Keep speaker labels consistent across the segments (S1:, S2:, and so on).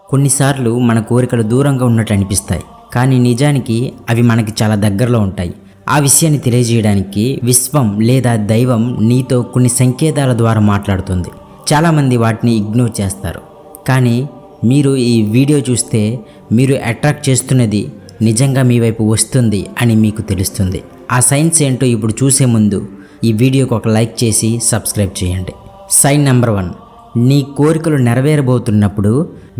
S1: కొన్నిసార్లు మన కోరికలు దూరంగా ఉన్నట్టు అనిపిస్తాయి, కానీ నిజానికి అవి మనకి చాలా దగ్గరలో ఉంటాయి. ఆ విషయాన్ని తెలియజేయడానికి విశ్వం లేదా దైవం నీతో కొన్ని సంకేతాల ద్వారా మాట్లాడుతుంది. చాలామంది వాటిని ఇగ్నోర్ చేస్తారు, కానీ మీరు ఈ వీడియో చూస్తే మీరు అట్రాక్ట్ చేస్తున్నది నిజంగా మీ వైపు వస్తుంది అని మీకు తెలుస్తుంది. ఆ సైన్స్ ఏంటో ఇప్పుడు చూసే ముందు ఈ వీడియోకి ఒక లైక్ చేసి సబ్స్క్రైబ్ చేయండి. సైన్ నెంబర్ 1, నీ కోరికలు నెరవేరబోతున్నప్పుడు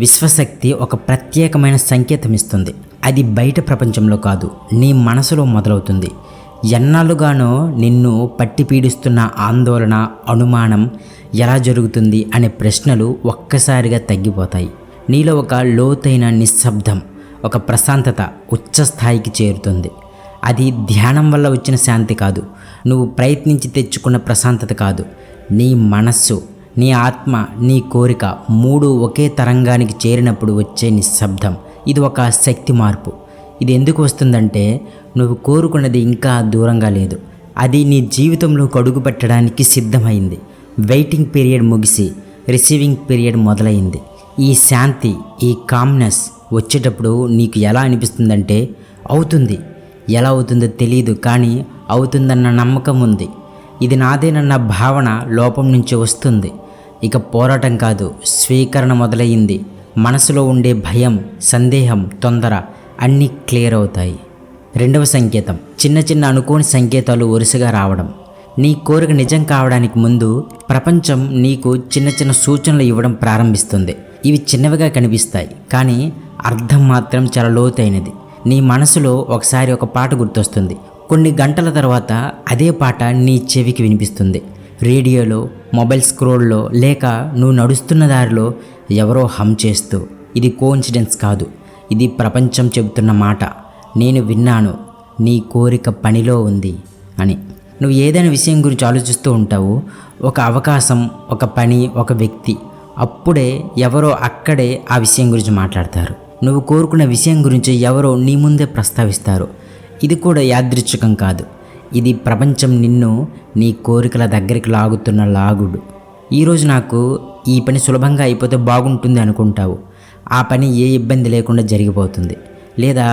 S1: విశ్వశక్తి ఒక ప్రత్యేకమైన సంకేతం ఇస్తుంది. అది బయట ప్రపంచంలో కాదు, నీ మనసులో మొదలవుతుంది. ఎన్నాళ్ళుగానో నిన్ను పట్టి పీడిస్తున్న ఆందోళన, అనుమానం, ఎలా జరుగుతుంది అనే ప్రశ్నలు ఒక్కసారిగా తగ్గిపోతాయి. నీలో ఒక లోతైన నిశ్శబ్దం, ఒక ప్రశాంతత ఉచ్చ స్థాయికి చేరుతుంది. అది ధ్యానం వల్ల వచ్చిన శాంతి కాదు, నువ్వు ప్రయత్నించి తెచ్చుకున్న ప్రశాంతత కాదు. నీ మనస్సు, నీ ఆత్మ, నీ కోరిక 3 ఒకే తరంగానికి చేరినప్పుడు వచ్చే నిశ్శబ్దం. ఇది ఒక శక్తి మార్పు. ఇది ఎందుకు వస్తుందంటే నువ్వు కోరుకున్నది ఇంకా దూరంగా లేదు, అది నీ జీవితంలో అడుగు పెట్టడానికి సిద్ధమైంది. వెయిటింగ్ పీరియడ్ ముగిసి రిసీవింగ్ పీరియడ్ మొదలైంది. ఈ శాంతి, ఈ కామ్నెస్ వచ్చేటప్పుడు నీకు ఎలా అనిపిస్తుందంటే అవుతుంది. ఎలా అవుతుందో తెలియదు, కానీ అవుతుందన్న నమ్మకం ఉంది. ఇది నాదేనన్న భావన లోపం నుంచి వస్తుంది. ఇక పోరాటం కాదు, స్వీకరణ మొదలయ్యింది. మనసులో ఉండే భయం, సందేహం, తొందర అన్నీ క్లియర్ అవుతాయి. 2వ సంకేతం, చిన్న చిన్న అనుకోని సంకేతాలు వరుసగా రావడం. నీ కోరిక నిజం కావడానికి ముందు ప్రపంచం నీకు చిన్న చిన్న సూచనలు ఇవ్వడం ప్రారంభిస్తుంది. ఇవి చిన్నవిగా కనిపిస్తాయి, కానీ అర్థం మాత్రం చాలా లోతైనది. నీ మనసులో ఒకసారి ఒక పాట గుర్తొస్తుంది. కొన్ని గంటల తర్వాత అదే పాట నీ చెవికి వినిపిస్తుంది. రేడియోలో, మొబైల్ స్క్రోల్లో, లేక నువ్వు నడుస్తున్న దారిలో ఎవరో హమ్ చేస్తూ. ఇది కోఇన్సిడెన్స్ కాదు, ఇది ప్రపంచం చెబుతున్న మాట. నేను విన్నాను, నీ కోరిక పనిలో ఉంది అని. నువ్వు ఏదైనా విషయం గురించి ఆలోచిస్తూ ఉంటావు, ఒక అవకాశం, ఒక పని, ఒక వ్యక్తి. అప్పుడే ఎవరో అక్కడే ఆ విషయం గురించి మాట్లాడతారు. నువ్వు కోరుకున్న విషయం గురించి ఎవరో నీ ముందే ప్రస్తావిస్తారు. ఇది కూడా యాదృచ్ఛికం కాదు, ఇది ప్రపంచం నిన్ను నీ కోరికల దగ్గరికి లాగుతున్న లాగుడు. ఈరోజు నాకు ఈ పని సులభంగా అయిపోతే బాగుంటుంది అనుకుంటావు, ఆ పని ఏ ఇబ్బంది లేకుండా జరిగిపోతుంది. లేదా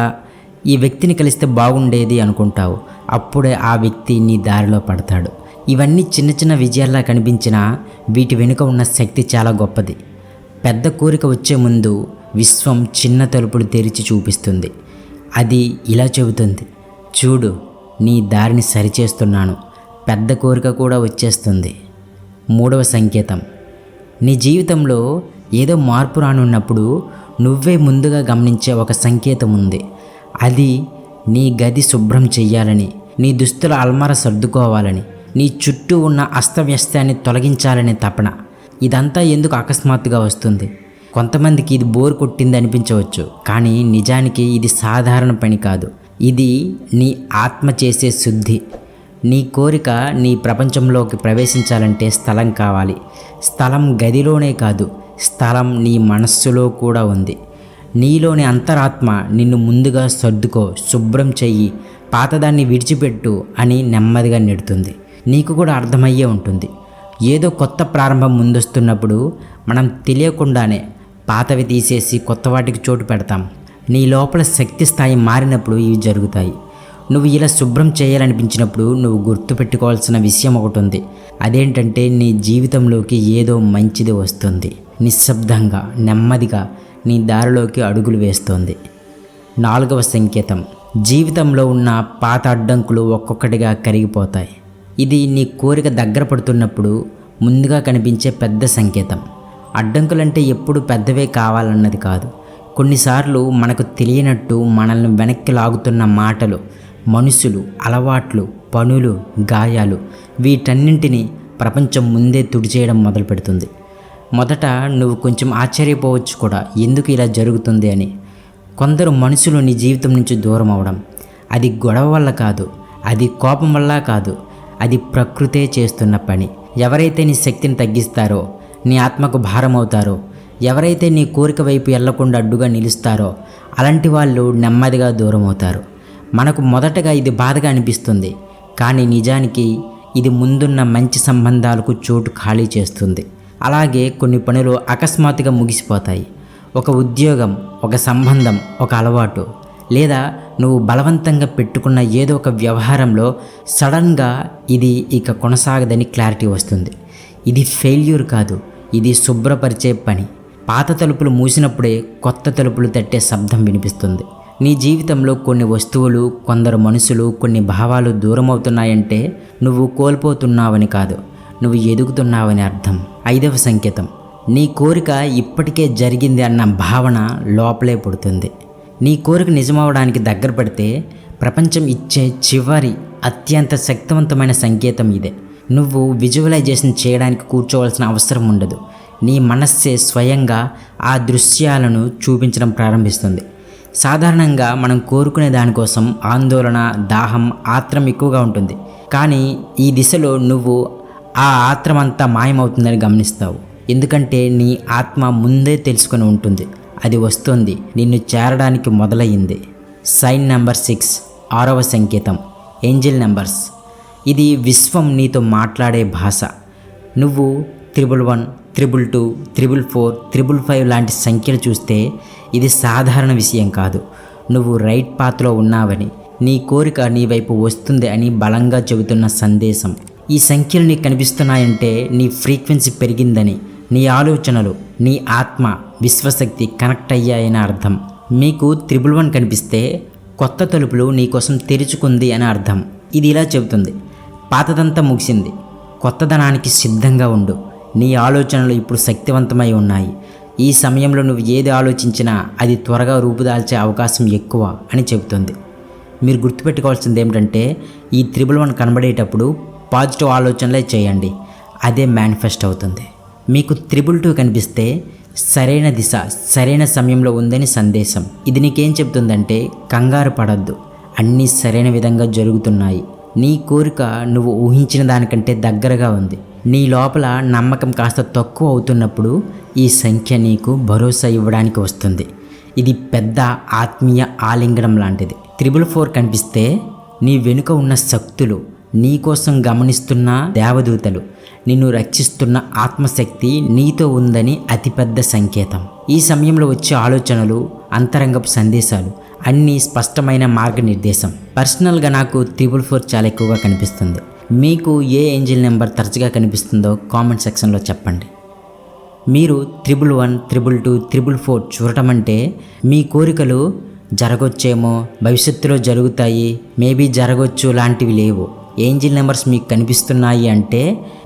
S1: ఈ వ్యక్తిని కలిస్తే బాగుండేది అనుకుంటావు, అప్పుడే ఆ వ్యక్తి నీ దారిలో పడతాడు. ఇవన్నీ చిన్న చిన్న విజయాల్లా కనిపించినా వీటి వెనుక ఉన్న శక్తి చాలా గొప్పది. పెద్ద కోరిక వచ్చే ముందు విశ్వం చిన్న తలుపులు తెరిచి చూపిస్తుంది. అది ఇలా చెబుతుంది, చూడు, నీ దారిని సరిచేస్తున్నాను, పెద్ద కోరిక కూడా వచ్చేస్తుంది. 3వ సంకేతం, నీ జీవితంలో ఏదో మార్పు రానున్నప్పుడు నువ్వే ముందుగా గమనించే ఒక సంకేతం ఉంది. అది నీ గది శుభ్రం చెయ్యాలని, నీ దుస్తుల అల్మార సర్దుకోవాలని, నీ చుట్టూ ఉన్న అస్తవ్యస్తాన్ని తొలగించాలనే తపన. ఇదంతా ఎందుకు అకస్మాత్తుగా వస్తుంది? కొంతమందికి ఇది బోర్ కొట్టింది అనిపించవచ్చు, కానీ నిజానికి ఇది సాధారణ పని కాదు. ఇది నీ ఆత్మ చేసే శుద్ధి. నీ కోరిక నీ ప్రపంచంలోకి ప్రవేశించాలంటే స్థలం కావాలి. స్థలం గదిలోనే కాదు, స్థలం నీ మనస్సులో కూడా ఉంది. నీలోని అంతరాత్మ నిన్ను ముందుగా సర్దుకో, శుభ్రం చెయ్యి, పాతదాన్ని విడిచిపెట్టు అని నెమ్మదిగా నెడుతుంది. నీకు కూడా అర్థమయ్యే ఉంటుంది, ఏదో కొత్త ప్రారంభం ముందొస్తున్నప్పుడు మనం తెలియకుండానే పాతవి తీసేసి కొత్త వాటికి చోటు పెడతాం. నీ లోపల శక్తి స్థాయి మారినప్పుడు ఇవి జరుగుతాయి. నువ్వు ఇలా శుభ్రం చేయాలనిపించినప్పుడు నువ్వు గుర్తుపెట్టుకోవాల్సిన విషయం ఒకటి ఉంది. అదేంటంటే నీ జీవితంలోకి ఏదో మంచిది వస్తుంది. నిశ్శబ్దంగా, నెమ్మదిగా నీ దారిలోకి అడుగులు వేస్తోంది. 4వ సంకేతం, జీవితంలో ఉన్న పాత అడ్డంకులు ఒక్కొక్కటిగా కరిగిపోతాయి. ఇది నీ కోరిక దగ్గర పడుతున్నప్పుడు ముందుగా కనిపించే పెద్ద సంకేతం. అడ్డంకులంటే ఎప్పుడు పెద్దవే కావాలన్నది కాదు. కొన్నిసార్లు మనకు తెలియనట్టు మనల్ని వెనక్కి లాగుతున్న మాటలు, మనుషులు, అలవాట్లు, పనులు, గాయాలు, వీటన్నింటినీ ప్రపంచం ముందే తుడిచేయడం మొదలు పెడుతుంది. మొదట నువ్వు కొంచెం ఆశ్చర్యపోవచ్చు కూడా, ఎందుకు ఇలా జరుగుతుంది అని. కొందరు మనుషులు నీ జీవితం నుంచి దూరం అవడం, అది గొడవ వల్ల కాదు, అది కోపం వల్ల కాదు, అది ప్రకృతే చేస్తున్న పని. ఎవరైతే నీ శక్తిని తగ్గిస్తారో, నీ ఆత్మకు భారం అవుతారో, ఎవరైతే నీ కోరిక వైపు వెళ్లకుండా అడ్డుగా నిలుస్తారో అలాంటి వాళ్ళు నెమ్మదిగా దూరం అవుతారు. మనకు మొదటగా ఇది బాధగా అనిపిస్తుంది, కానీ నిజానికి ఇది ముందున్న మంచి సంబంధాలకు చోటు ఖాళీ చేస్తుంది. అలాగే కొన్ని పనులు అకస్మాత్తుగా ముగిసిపోతాయి. ఒక ఉద్యోగం, ఒక సంబంధం, ఒక అలవాటు, లేదా నువ్వు బలవంతంగా పెట్టుకున్న ఏదో ఒక వ్యవహారంలో సడన్గా ఇది ఇక కొనసాగదని క్లారిటీ వస్తుంది. ఇది ఫెయిల్యూర్ కాదు, ఇది శుభ్రపరిచే పని. పాత తలుపులు మూసినప్పుడే కొత్త తలుపులు తట్టే శబ్దం వినిపిస్తుంది. నీ జీవితంలో కొన్ని వస్తువులు, కొందరు మనుషులు, కొన్ని భావాలు దూరం అవుతున్నాయంటే నువ్వు కోల్పోతున్నావని కాదు, నువ్వు ఎదుగుతున్నావని అర్థం. 5వ సంకేతం, నీ కోరిక ఇప్పటికే జరిగింది అన్న భావన లోపలే పుడుతుంది. నీ కోరిక నిజమవడానికి దగ్గర పడితే ప్రపంచం ఇచ్చే చివరి అత్యంత శక్తివంతమైన సంకేతం ఇదే. నువ్వు విజువలైజేషన్ చేయడానికి కూర్చోవలసిన అవసరం ఉండదు. నీ మనస్సే స్వయంగా ఆ దృశ్యాలను చూపించడం ప్రారంభిస్తుంది. సాధారణంగా మనం కోరుకునే దానికోసం ఆందోళన, దాహం, ఆత్రం ఎక్కువగా ఉంటుంది. కానీ ఈ దిశలో నువ్వు ఆ ఆత్రమంతా మాయమవుతుందని గమనిస్తావు. ఎందుకంటే నీ ఆత్మ ముందే తెలుసుకొని ఉంటుంది, అది వస్తుంది, నిన్ను చేరడానికి మొదలయ్యింది. సైన్ నెంబర్ 6, 6వ సంకేతం, ఏంజెల్ నెంబర్స్. ఇది విశ్వం నీతో మాట్లాడే భాష. నువ్వు 111, 222, 444, 555 లాంటి సంఖ్యలు చూస్తే ఇది సాధారణ విషయం కాదు. నువ్వు రైట్ పాత్లో ఉన్నావని, నీ కోరిక నీ వైపు వస్తుంది అని బలంగా చెబుతున్న సందేశం. ఈ సంఖ్యలు నీకు కనిపిస్తున్నాయంటే నీ ఫ్రీక్వెన్సీ పెరిగిందని, నీ ఆలోచనలు, నీ ఆత్మ, విశ్వశక్తి కనెక్ట్ అయ్యాయని అర్థం. మీకు 111 కనిపిస్తే కొత్త తలుపులు నీకోసం తెరుచుకుంది అని అర్థం. ఇది ఇలా చెబుతుంది, పాతదంతా ముగిసింది, కొత్తదనానికి సిద్ధంగా ఉండు. నీ ఆలోచనలు ఇప్పుడు శక్తివంతమై ఉన్నాయి. ఈ సమయంలో నువ్వు ఏది ఆలోచించినా అది త్వరగా రూపుదాల్చే అవకాశం ఎక్కువ అని చెబుతుంది. మీరు గుర్తుపెట్టుకోవాల్సింది ఏమిటంటే ఈ 111 కనబడేటప్పుడు పాజిటివ్ ఆలోచనలే చేయండి, అదే మేనిఫెస్ట్ అవుతుంది. మీకు 222 కనిపిస్తే సరైన దిశ సరైన సమయంలో ఉందని సందేశం. ఇది నీకేం చెప్తుందంటే కంగారు పడద్దు, అన్నీ సరైన విధంగా జరుగుతున్నాయి. నీ కోరిక నువ్వు ఊహించిన దానికంటే దగ్గరగా ఉంది. నీ లోపల నమ్మకం కాస్త తక్కువ అవుతున్నప్పుడు ఈ సంఖ్య నీకు భరోసా ఇవ్వడానికి వస్తుంది. ఇది పెద్ద ఆత్మీయ ఆలింగనం లాంటిది. 444 కనిపిస్తే నీ వెనుక ఉన్న శక్తులు, నీ కోసం గమనిస్తున్న దేవదూతలు, నిన్ను రక్షిస్తున్న ఆత్మశక్తి నీతో ఉందని అతిపెద్ద సంకేతం. ఈ సమయంలో వచ్చే ఆలోచనలు, అంతరంగపు సందేశాలు అన్నీ స్పష్టమైన మార్గనిర్దేశం. పర్సనల్గా నాకు 444 చాలా ఎక్కువగా కనిపిస్తుంది. మీకు ఏ ఏంజెల్ నెంబర్ తరచుగా కనిపిస్తుందో కామెంట్ సెక్షన్లో చెప్పండి. మీరు 111, 222, 444 చూడటం అంటే మీ కోరికలు జరగొచ్చేమో, భవిష్యత్తులో జరుగుతాయి, మేబీ జరగవచ్చు లాంటివి లేవు. ఏంజిల్ నెంబర్స్ మీకు కనిపిస్తున్నాయి అంటే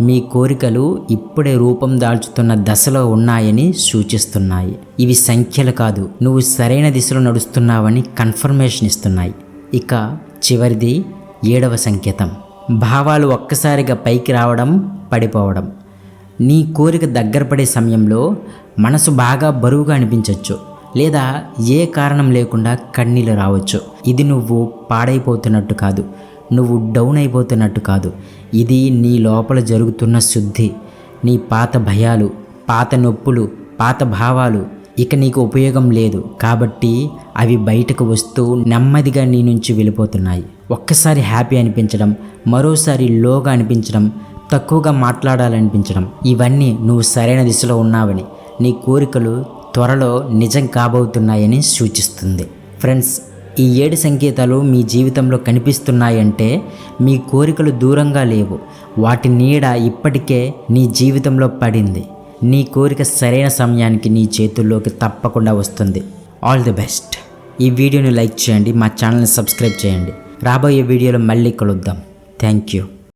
S1: మీ కోరికలు ఇప్పుడే రూపం దాల్చుతున్న దశలో ఉన్నాయని సూచిస్తున్నాయి. ఇవి సంఖ్యలు కాదు, నువ్వు సరైన దిశలో నడుస్తున్నావని కన్ఫర్మేషన్ ఇస్తున్నాయి. ఇక చివరిది 7వ సంకేతం, భావాలు ఒక్కసారిగా పైకి రావడం, పడిపోవడం. నీ కోరిక దగ్గర పడే సమయంలో మనసు బాగా బరువుగా అనిపించవచ్చు, లేదా ఏ కారణం లేకుండా కన్నీళ్ళు రావచ్చు. ఇది నువ్వు పాడైపోతున్నట్టు కాదు, నువ్వు డౌన్ అయిపోతున్నట్టు కాదు, ఇది నీ లోపల జరుగుతున్న శుద్ధి. నీ పాత భయాలు, పాత నొప్పులు, పాత భావాలు ఇక నీకు ఉపయోగం లేదు కాబట్టి అవి బయటకు వస్తూ నెమ్మదిగా నీ నుంచి వెళ్ళిపోతున్నాయి. ఒక్కసారి హ్యాపీ అనిపించడం, మరోసారి లోగా అనిపించడం, తక్కువగా మాట్లాడాలనిపించడం, ఇవన్నీ నువ్వు సరైన దిశలో ఉన్నావని, నీ కోరికలు త్వరలో నిజం కాబోతున్నాయని సూచిస్తుంది. ఫ్రెండ్స్, ఈ 7 సంకేతాలు మీ జీవితంలో కనిపిస్తున్నాయంటే మీ కోరికలు దూరంగా లేవు, వాటి నీడ ఇప్పటికే నీ జీవితంలో పడింది. నీ కోరిక సరైన సమయానికి నీ చేతుల్లోకి తప్పకుండా వస్తుంది. All the best. ఈ వీడియోని లైక్ చేయండి, మా ఛానల్ని సబ్స్క్రైబ్ చేయండి. రాబోయే వీడియోలో మళ్ళీ కలుద్దాం. Thank you.